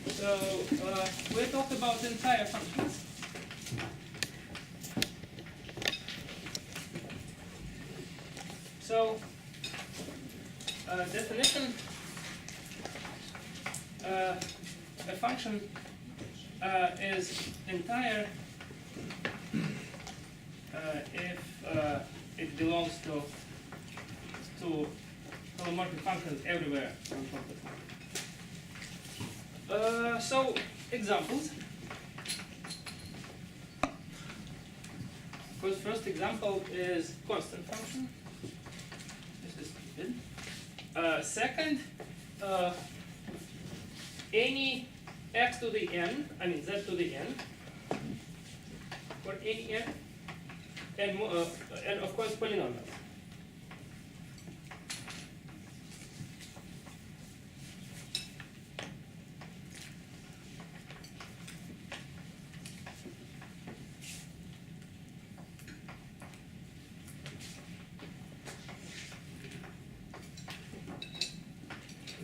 So we talked about entire functions. So definition, a function is entire if it belongs to holomorphic functions everywhere on complex numbers. So examples. First example is constant function. This is stupid. Second, any x to the n, I mean z to the n, for any n, and of course polynomials.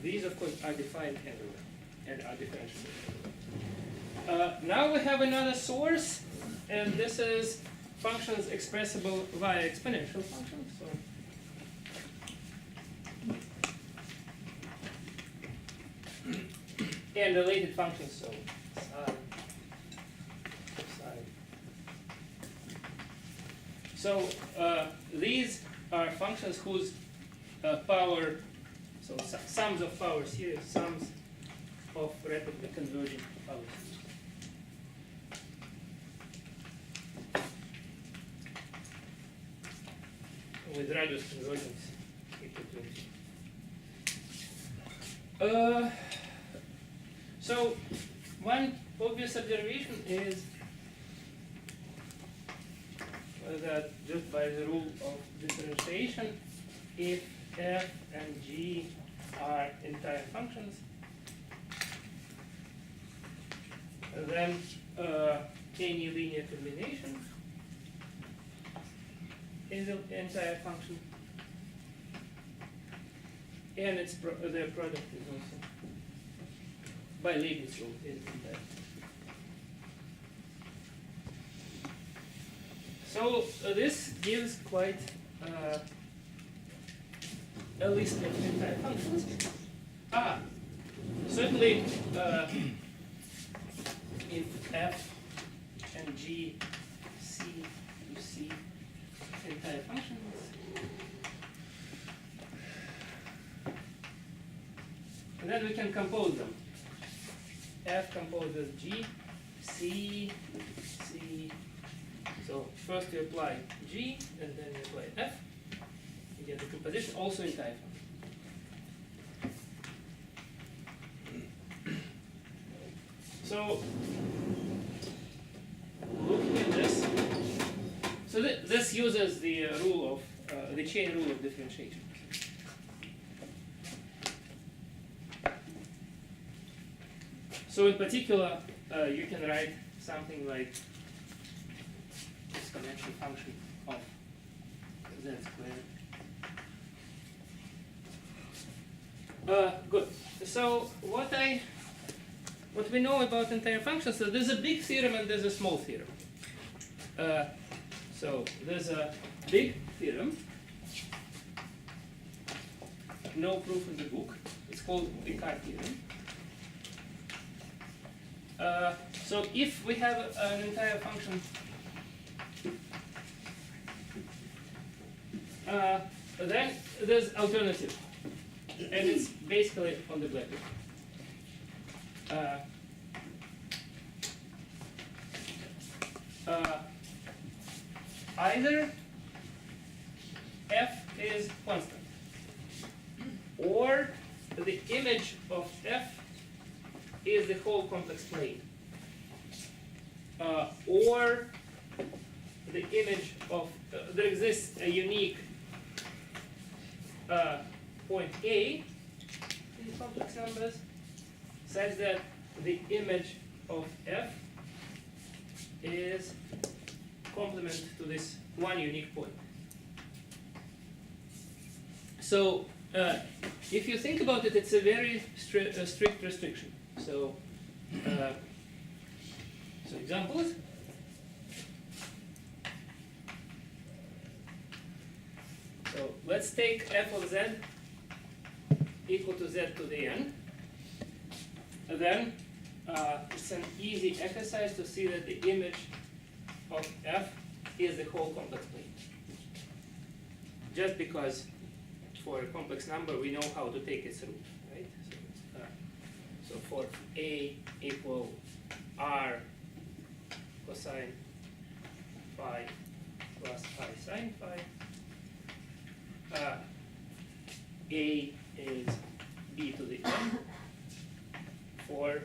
These, of course, are defined everywhere and are differentiable everywhere. Now we have another source, and this is functions expressible via exponential functions. So and related functions, so sine, cosine. So these are functions whose power, so sums of powers here, sums of rapidly converging powers. With radius convergence equal to so one obvious observation is that just by the rule of differentiation, if f and g are entire functions, then any linear combination is an entire function, and their product is also, by Leibniz rule, is entire. So this gives quite a list of entire functions. Certainly, if f and g, c to c entire functions, and then we can compose them. F composes g, c, c. So first you apply g, and then you apply f. You get the composition, also entire function. So looking at this, so this uses the rule of the chain rule of differentiation. So in particular, you can write something like exponential function of z squared. Good. So what we know about entire functions, so there's a big theorem and there's a small theorem. So there's a big theorem, no proof in the book. It's called Descartes theorem. So if we have an entire function, then there's alternative, and it's basically on the blackboard. Either f is constant, or the image of f is the whole complex plane, or the image of there exists a unique point A in complex numbers such that the image of f is complement to this one unique point. So if you think about it, it's a very strict restriction. So So examples. So let's take f of z equal to z to the n. And then it's an easy exercise to see that the image of f is the whole complex plane. Just because for a complex number we know how to take its root, right? So for a equal r cosine phi plus phi sine phi, a is b to the n. For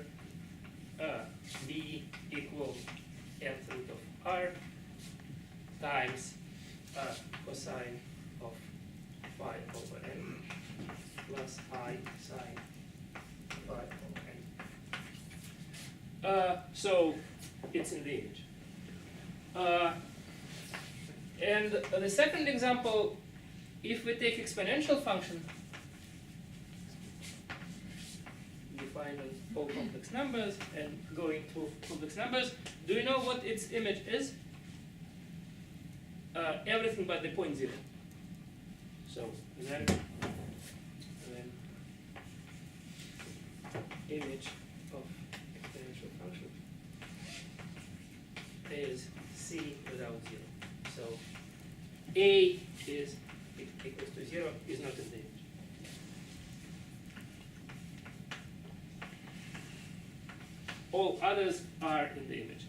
b equals nth root of r times cosine of phi over n plus I sine phi over n. So it's in the image. And the second example, if we take exponential function defined as all complex numbers and going through complex numbers, do you know what its image is? Everything but the point 0. So then image of exponential function is c without 0. So a is equals to 0 is not in the image. All others are in the image.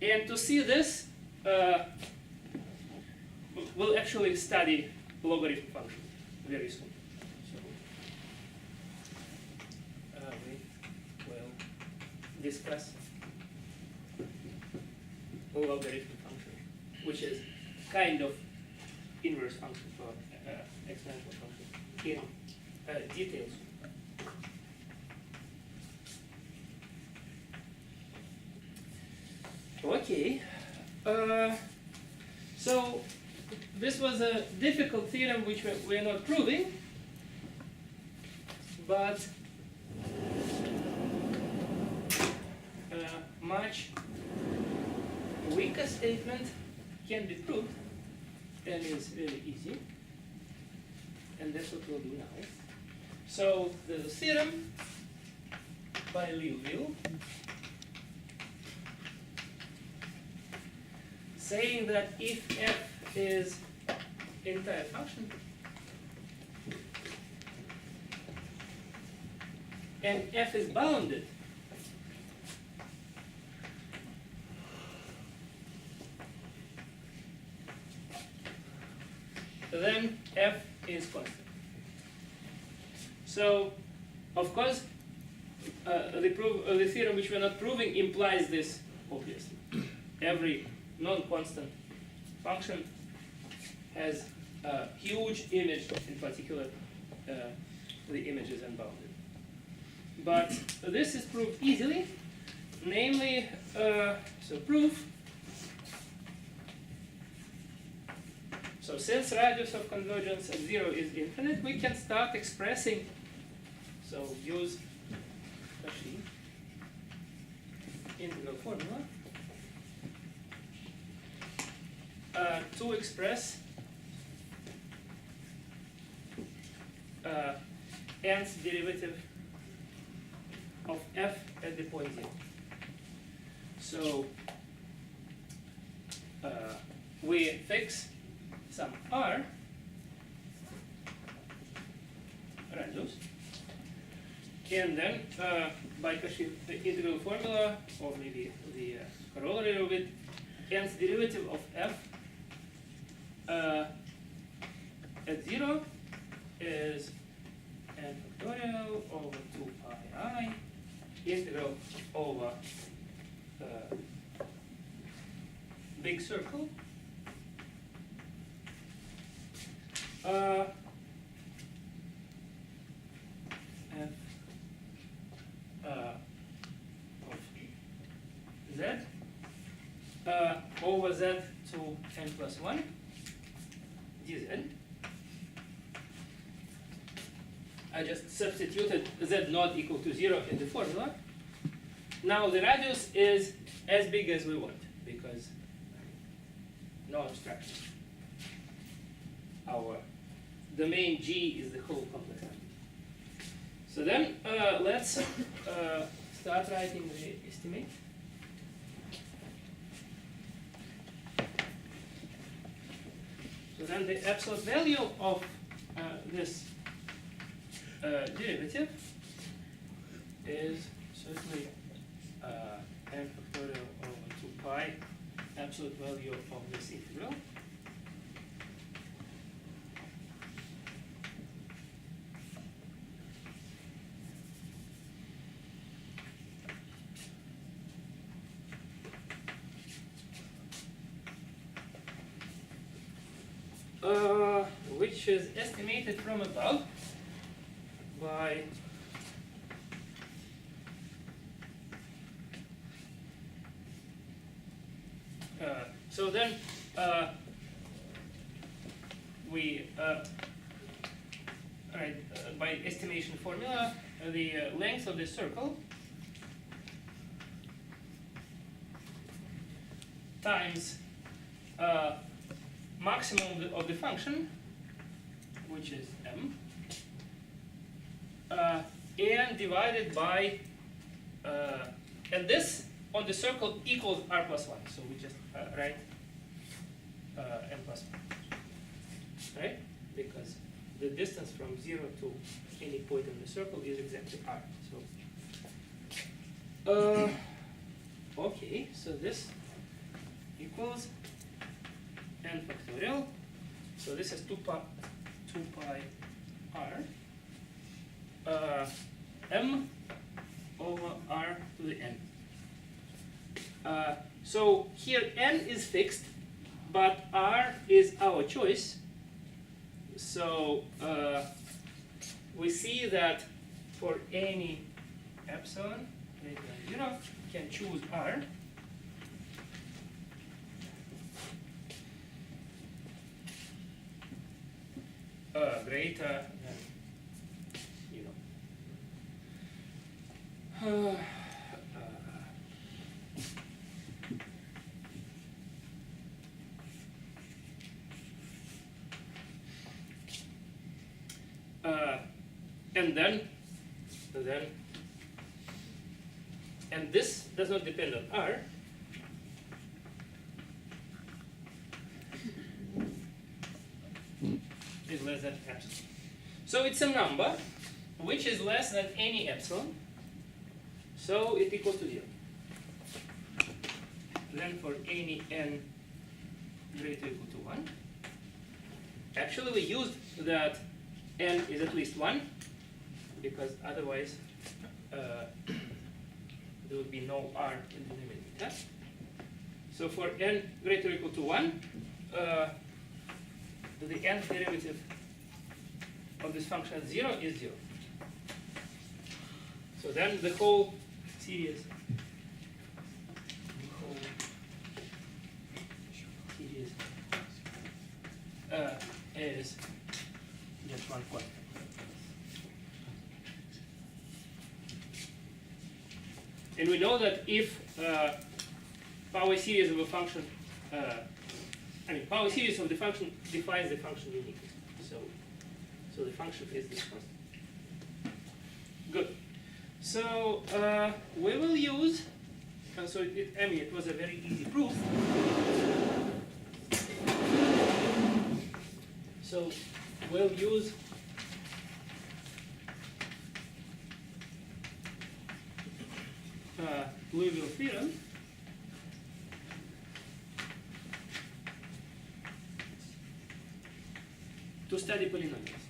And to see this, we'll actually study logarithm function very soon. So we will discuss logarithm function, which is kind of inverse function for exponential function in details. Okay, so this was a difficult theorem which we are not proving, but much weaker statement can be proved and is really easy, and that's what we'll do now. So there's a theorem by Liouville saying that if f is entire function and f is bounded, then f is constant. So, of course, the theorem which we're not proving implies this obviously. Every non-constant function has a huge image, in particular the image is unbounded. But this is proved easily, namely, so proof. So since radius of convergence at 0 is infinite, we can start expressing, so use Cauchy integral formula to express nth derivative of f at the point 0. So we fix some r radius, and then by Cauchy integral formula, or maybe the corollary of it, nth derivative of f at 0 is n factorial over 2 pi I integral over big circle f of z over z to n plus 1 dz. I just substituted z not equal to 0 in the formula. now the radius is as big as we want because no abstraction. Our domain G is the whole complex number. So then let's start writing the estimate. So then the absolute value of this derivative is certainly n factorial over 2 pi absolute value of this integral. Which is estimated from above by so then we by estimation formula the length of the circle times maximum of the function, which is m, and divided by, and this on the circle equals r plus 1. So we just write m plus 1, right? Because the distance from 0 to any point in the circle is exactly r. So, okay, so this equals n factorial. So this is 2 pi r m over r to the n. So here n is fixed, but r is our choice. So we see that for any epsilon greater than 0, we can choose r. Greater than, and this does not depend on r. Is less than epsilon. So it's a number which is less than any epsilon. So it equals to 0. Then for any n greater or equal to 1. Actually we used that n is at least 1 because otherwise there would be no r in the numerator. So for n greater or equal to 1, the nth derivative of this function at 0 is 0. So then the whole series is just one point. And we know that if power series of a function, power series of the function defines the function uniquely. So the function is this constant. Good. So we will use. So it was a very easy proof. So we'll use Liouville theorem to study polynomials.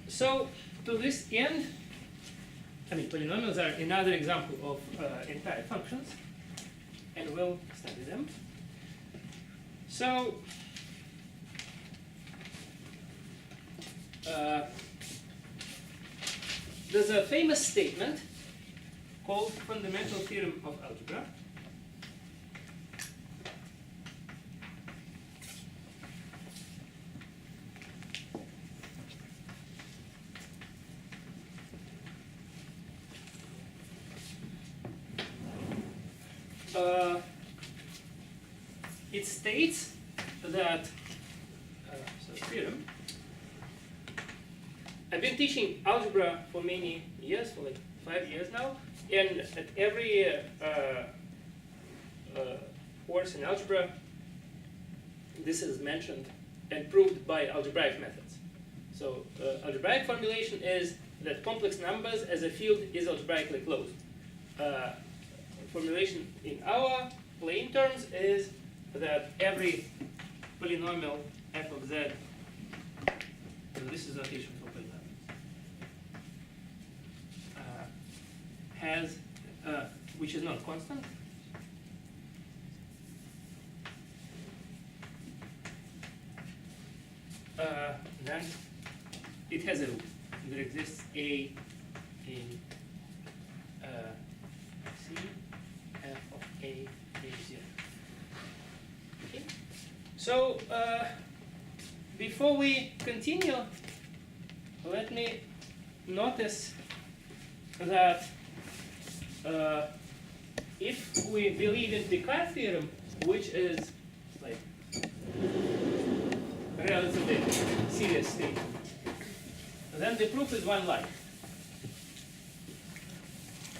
So to this end, polynomials are another example of entire functions, and we'll study them. So there's a famous statement called fundamental theorem of algebra. it states that, theorem. I've been teaching algebra for many years, for like 5 years now, and at every course in algebra, this is mentioned and proved by algebraic methods. So algebraic formulation is that complex numbers as a field is algebraically closed. Formulation in our plain terms is that every polynomial f of z, and this is notation for polynomials, has, which is not constant, then it has a root. There exists a in C f of a 0. Okay. So before we continue, let me notice that if we believe in Picard theorem, which is like a relatively serious statement, then the proof is one line.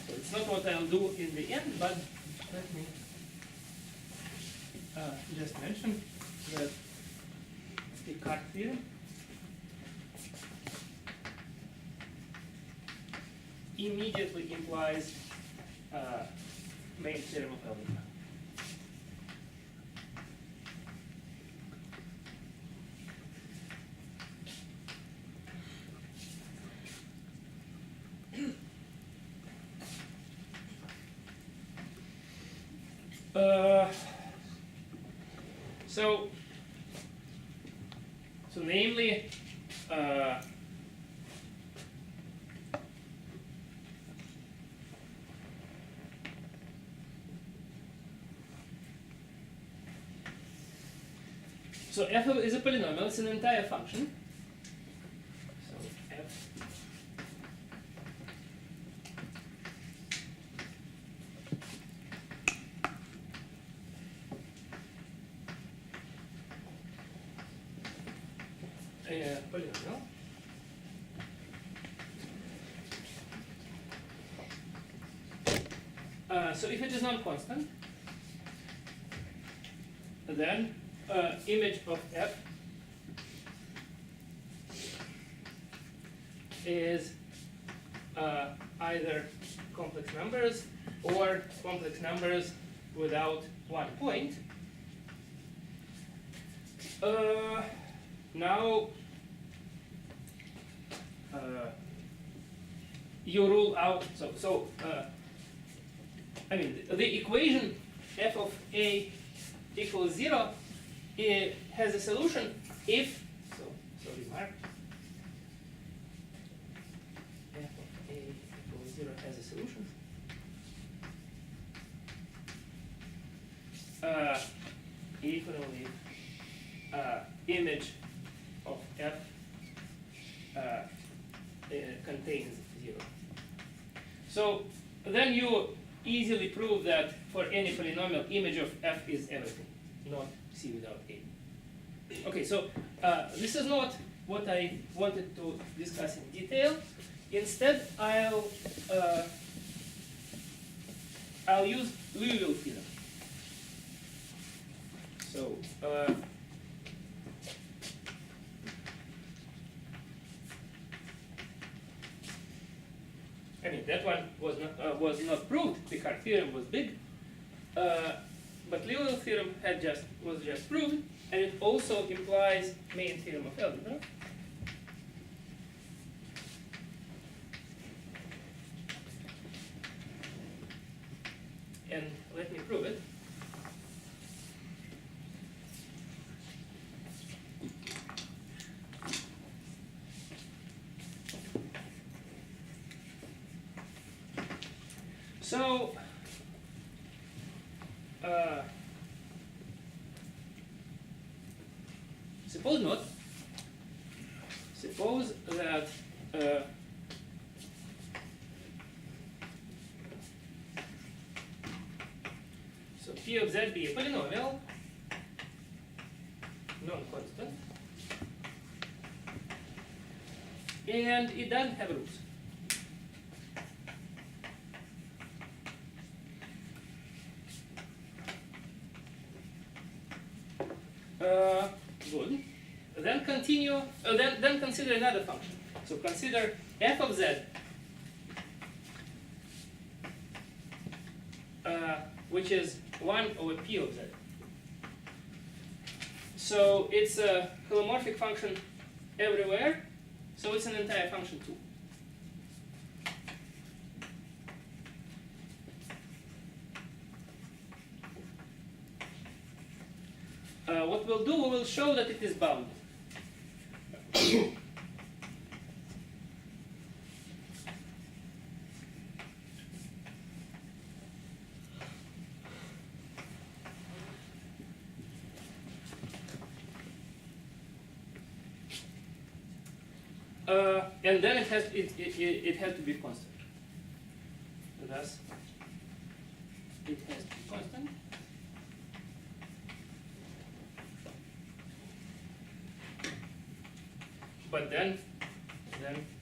So it's not what I'll do in the end, but let me just mention that Picard theorem immediately implies main theorem of algebra. So namely, so f is a polynomial, it's an entire function. So f a polynomial. So if it is non-constant, then image of f is either complex numbers or complex numbers without one point. Now you rule out, I mean, the equation f of a equals 0 it has a solution if, so remark, f of a equals 0 has a solution if and only image of f contains 0. So then you easily prove that for any polynomial, image of f is everything, not c without a. Okay, so this is not what I wanted to discuss in detail. Instead, I'll use Liouville theorem. So I mean, that one was not proved. Picard theorem was big, but Liouville theorem was just proved, and it also implies main theorem of algebra. And let me prove it. So, suppose not. Suppose that so p of z be a polynomial, non-constant, and it doesn't have roots. Good. Then continue. Then consider another function. So consider f of z, which is 1 over p of z. So it's a holomorphic function everywhere. So it's an entire function too. What we'll do, we will show that it is bounded. And then it has to be constant. Thus, it has to be constant. But then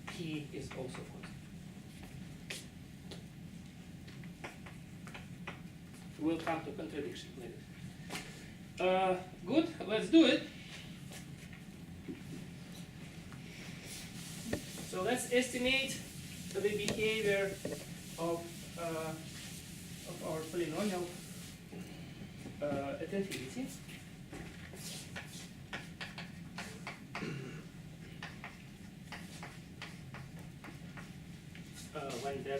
p is also constant. We'll come to contradiction later. Good, let's do it. So let's estimate the behavior of our polynomial at infinity. When z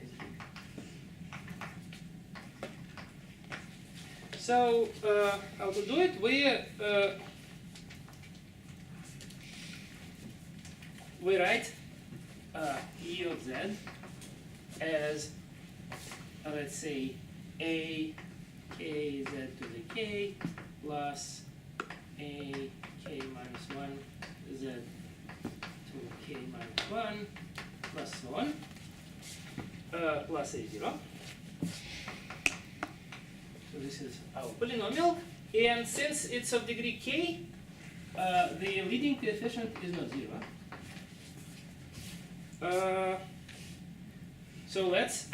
is big. So how to do it? We write e of z as let's say a k z to the k plus a k minus 1 z to k minus 1 plus so on plus a0. So this is our polynomial, and since it's of degree k, the leading coefficient is not 0. So let's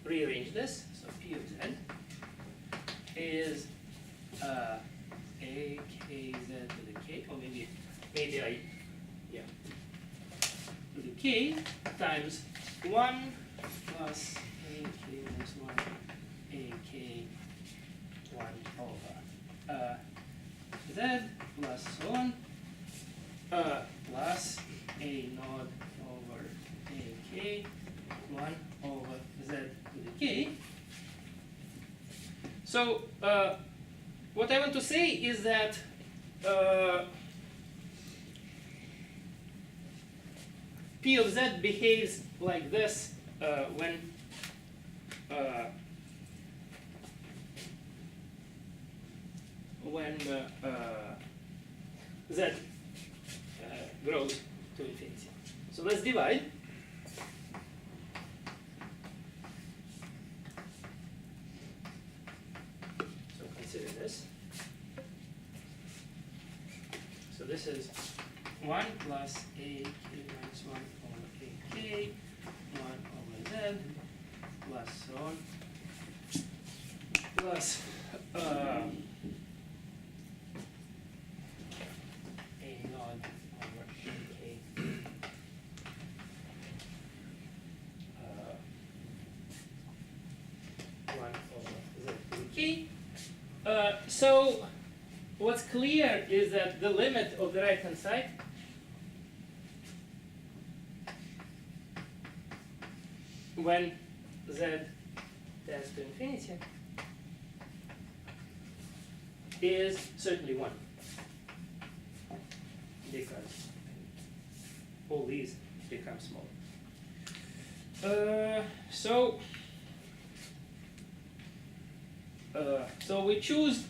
rearrange this. So p of z is a k z to the k, or maybe to the k times 1 plus a k minus 1 a k 1 over z plus so on plus a naught over a k 1 over z to the k. So what I want to say is that p of z behaves like this when z grows to infinity. So let's divide. So consider this. So this is 1 plus a k minus 1 over a k 1 over z plus so on plus a naught over a k 1 over z to the k. So what's clear is that the limit of the right hand side when z tends to infinity is certainly 1, because all these become small. So we choose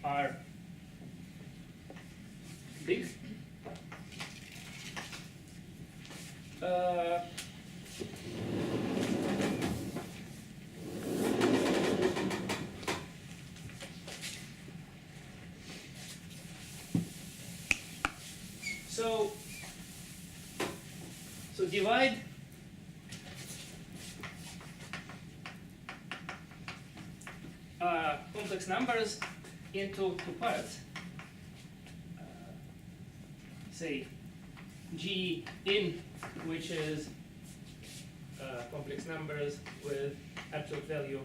are big. So divide complex numbers into two parts. Say G in, which is complex numbers with absolute value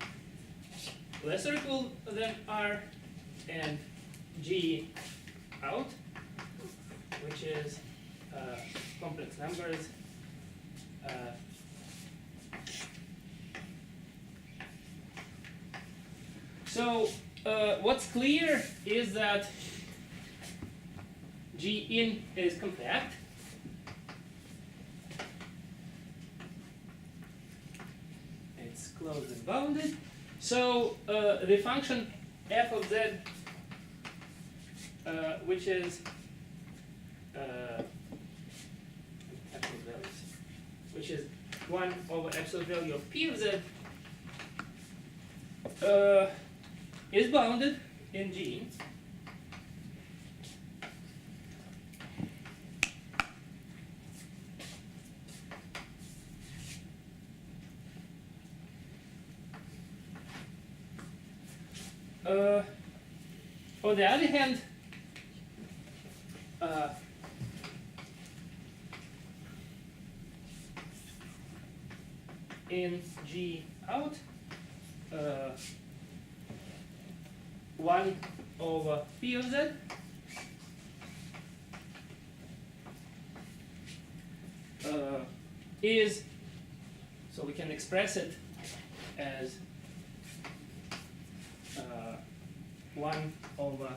less or equal than R, and G out, which is complex numbers so what's clear is that G in is compact. It's closed and bounded. So the function f of z, which is absolute values, which is 1 over absolute value of p of z, is bounded in G. On the other hand, in G out, 1 over p of z is, so we can express it as 1 over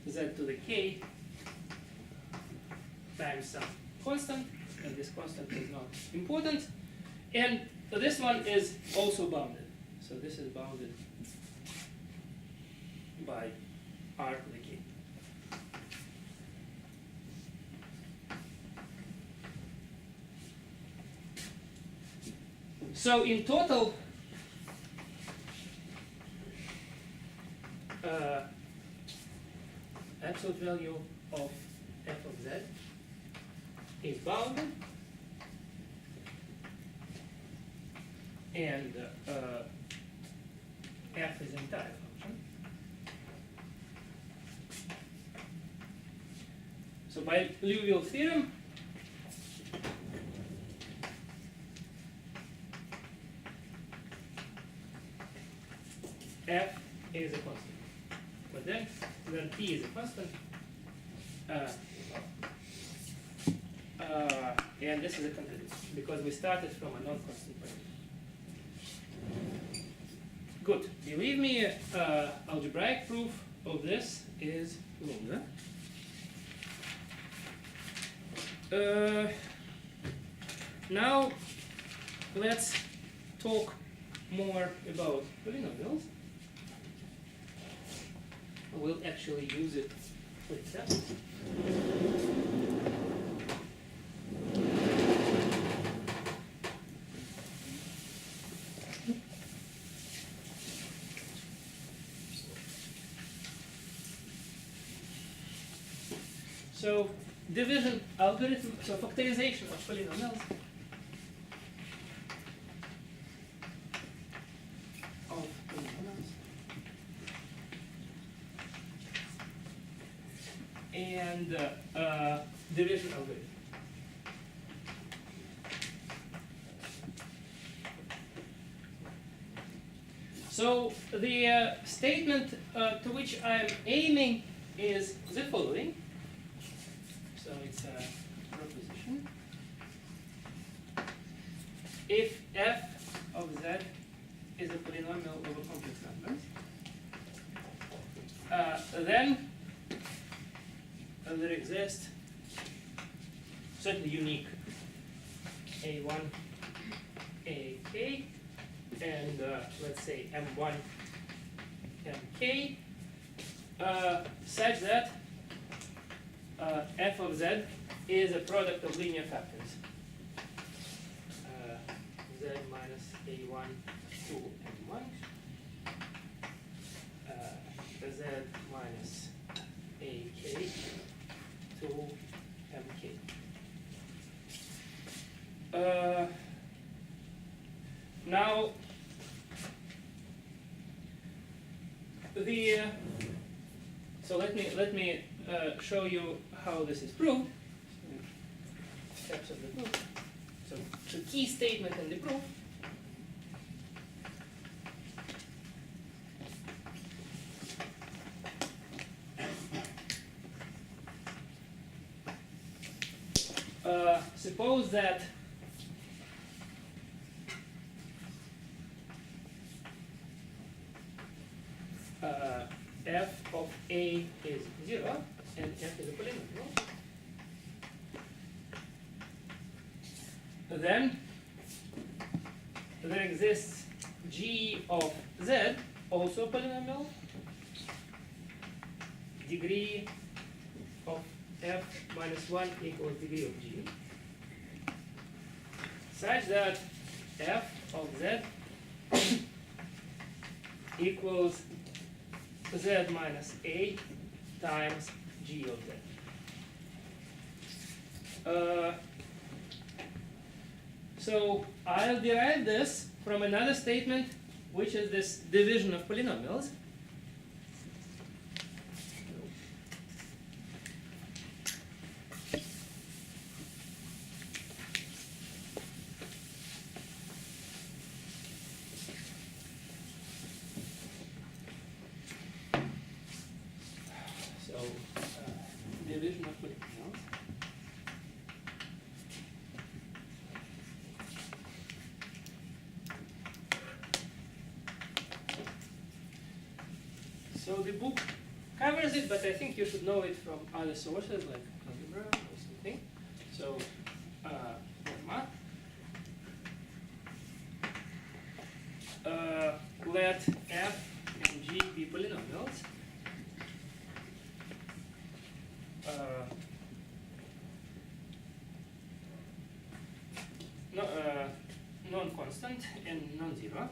z to the k times some constant, and this constant is not important. And this one is also bounded. So this is bounded by r to the k. So in total, absolute value of f of z is bounded, and f is entire function. So by Liouville theorem, f is a constant. But then t is a constant, and this is a continuous because we started from a non-constant point. Good. Believe me, algebraic proof of this is longer. Now let's talk more about polynomials. We'll actually use it later. So division algorithm, so factorization of polynomials. And division algorithm. So the statement to which I'm aiming is the following. So it's a proposition. If f of z is a polynomial over complex numbers, then there exists certainly unique a1, ak, and let's say m1, mk, such that f of z is a product of linear factors. Z minus a1 to m1, z minus ak to mk. Now so let me show you how this is proved. Steps of the proof. So the key statement in the proof. Suppose that f of a is 0 and f is a polynomial. Then there exists g of z, also a polynomial, degree of f minus 1 equals degree of g, such that f of z equals z minus a times g of z. So I'll derive this from another statement, which is this division of polynomials. Division of polynomials. So the book covers it, but I think you should know it from other sources like algebra or something. So lemma. Let f and g be polynomials. Non-constant and non-zero.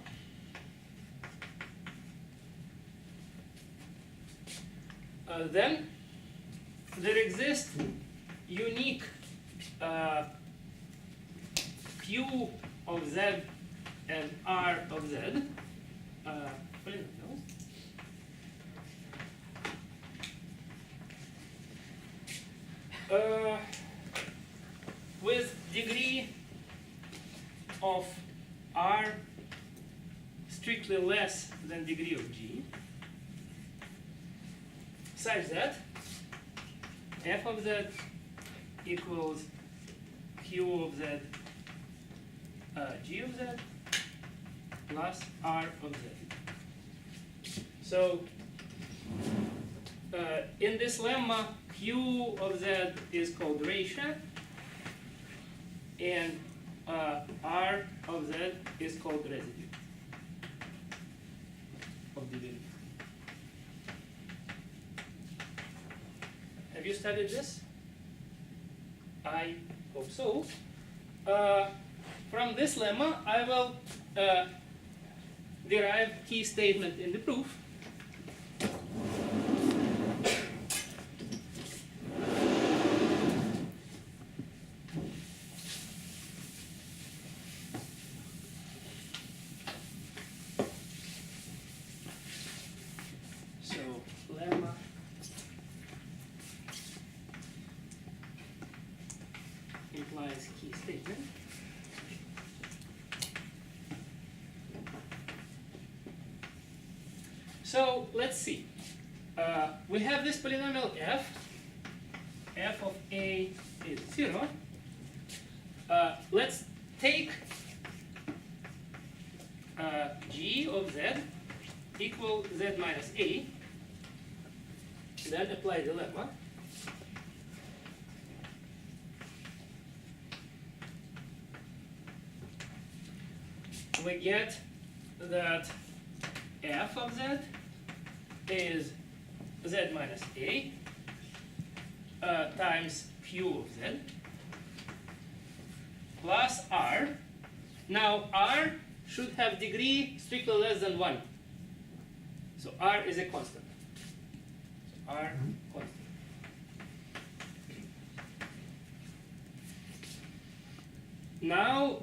Then there exists unique q of z and r of z polynomials. With degree of r strictly less than degree of g, such that f of z equals q of z g of z plus r of z. So in this lemma, q of z is called ratio, and r of z is called residue of division. Have you studied this? I hope so. From this lemma, I will derive key statement in the proof. Implies key statement. So let's see. We have this polynomial f. F of a is 0. Let's take g of z equal z minus a. Then apply the lemma. We get that f of z is z minus a times q of z plus r. Now r should have degree strictly less than 1. So r is a constant. So r constant. Now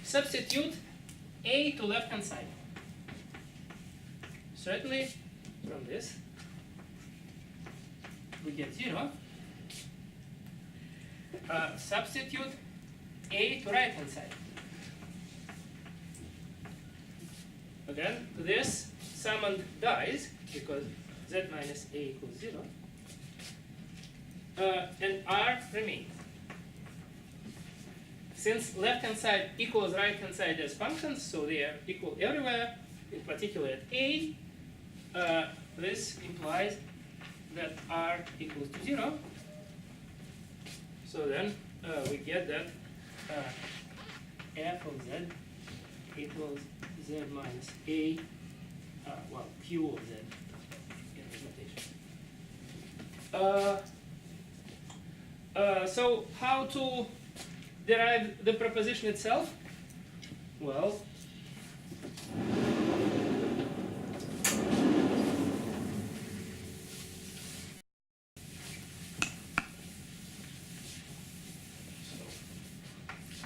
substitute a to left hand side. Certainly from this we get 0. Substitute a to right hand side. Again, this summand dies because z minus a equals 0. And r remains. Since left hand side equals right hand side as functions, so they are equal everywhere, in particular at a, this implies that r equals to 0. So then we get that f of z equals z minus a, well, q of z in this notation. So how to derive the proposition itself? Well,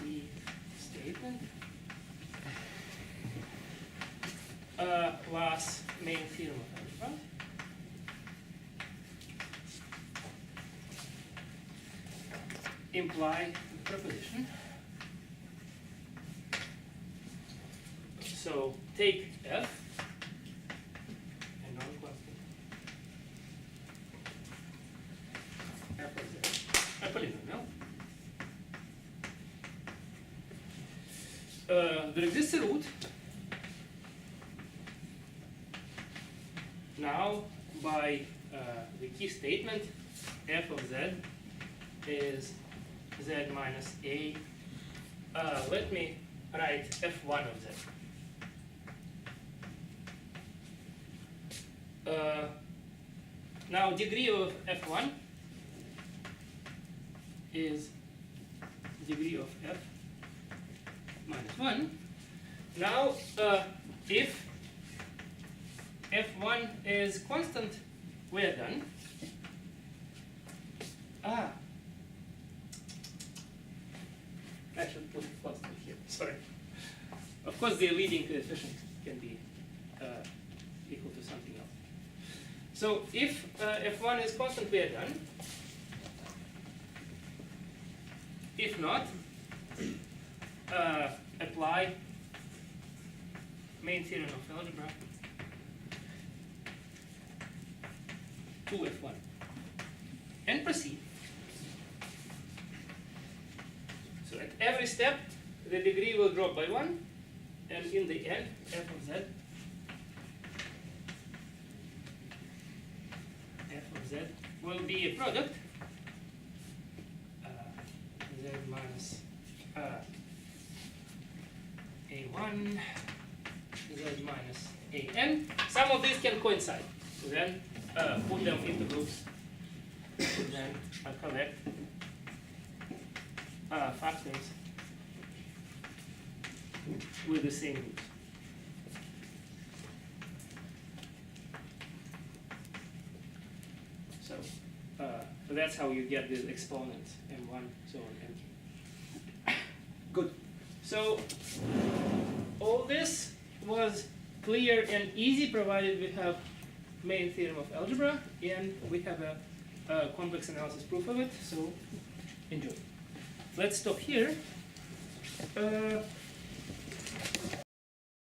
the statement plus main theorem of algebra. Imply the proposition. So take f and non-constant f of z. I put it in now. There exists a root. Now, by the key statement, f of z is z minus a. Let me write f1 of z. Now, degree of f1 is degree of f minus 1. Now, if f1 is constant, we are done. I should put constant here, sorry. Of course, the leading coefficient can be equal to something else. So if f1 is constant, we are done. If not, apply main theorem of algebra to f1 and proceed. So at every step, the degree will drop by 1, and in the end, f of z will be a product z minus a1, z minus an. Some of these can coincide. So then put them into groups, and then collect factors with the same roots. So that's how you get these exponents, m1, so on, m2. Good. So all this was clear and easy, provided we have main theorem of algebra and we have a complex analysis proof of it. So enjoy. Let's stop here.